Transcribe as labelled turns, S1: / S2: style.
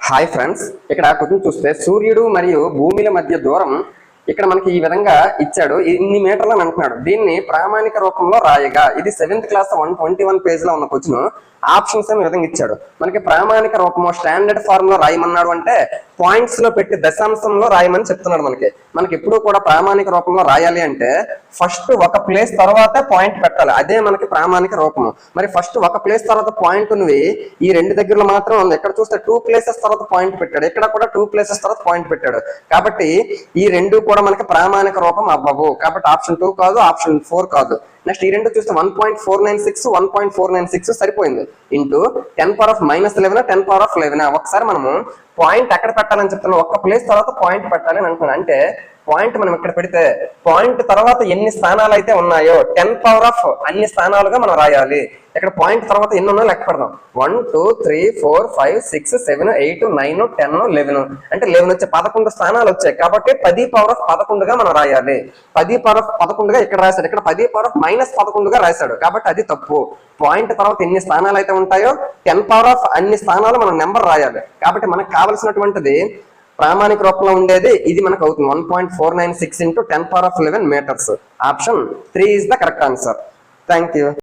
S1: Hi friends, ఇక్కడ కొంచెం చూస్తే సూర్యుడు మరియు భూమిల మధ్య దూరం ఇక్కడ మనకి ఈ విధంగా ఇచ్చాడు. ఇన్ని మీటర్లు అంటున్నాడు. దీన్ని ప్రామాణిక రూపంలో రాయగా ఇది 7th క్లాస్ 121 పేజ్ లో ఉన్న క్వశ్చన్. ఆప్షన్స్ ఈ విధంగా ఇచ్చాడు. మనకి ప్రామాణిక రూపము స్టాండర్డ్ ఫార్మ్ లో రాయమన్నాడు అంటే పాయింట్స్ లో పెట్టి దశాంశంలో రాయమని చెప్తున్నాడు. మనకి ఎప్పుడు కూడా ప్రామాణిక రూపంలో రాయాలి అంటే ఫస్ట్ ఒక ప్లేస్ తర్వాత పాయింట్ పెట్టాలి. అదే మనకి ప్రామాణిక రూపము. మరి ఫస్ట్ ఒక ప్లేస్ తర్వాత పాయింట్ ఉన్నవి ఈ రెండు దగ్గరలో మాత్రం ఉంది. ఎక్కడ చూస్తే 2 ప్లేసెస్ తర్వాత పాయింట్ పెట్టాడు, ఇక్కడ కూడా 2 ప్లేసెస్ తర్వాత పాయింట్ పెట్టాడు. కాబట్టి ఈ రెండు కూడా మనకి ప్రామాణిక రూపం అవ్వవు. కాబట్టి ఆప్షన్ 2 కాదు, ఆప్షన్ 4 కాదు. నెక్స్ట్ ఈ రెండు చూస్తే 1.496 1.496 సరిపోయింది. ఇంటూ 10⁻⁻11 10⁻11. ఒకసారి మనము పాయింట్ ఎక్కడ పెట్టాలని చెప్తున్నాం, ఒక్క ప్లేస్ తర్వాత పాయింట్ పెట్టాలి అని అంటున్నాను. అంటే పాయింట్ మనం ఇక్కడ పెడితే పాయింట్ తర్వాత ఎన్ని స్థానాలు అయితే ఉన్నాయో 10 అన్ని స్థానాలుగా మనం రాయాలి. ఇక్కడ పాయింట్ తర్వాత ఎన్ని ఉన్నాయో లెక్క పెడదాం. 1 2 3 4 5 6 7 8 9 10 11 అంటే 11 వచ్చే 11 స్థానాలు వచ్చాయి. కాబట్టి 10⁻11గా మనం రాయాలి. 10⁻11గా ఇక్కడ రాశాడు, ఇక్కడ 10⁻−11గా రాశాడు. కాబట్టి అది తప్పు. పాయింట్ తర్వాత ఎన్ని స్థానాలు అయితే ఉంటాయో 10 అన్ని స్థానాలు మనం నెంబర్ రాయాలి. కాబట్టి మనకు కావలసినటువంటిది ప్రామాణిక రూపంలో ఉండేది ఇది మనకు అవుతుంది. 1.496 × 10⁻11 meters. Option 3 is the correct answer. Thank you.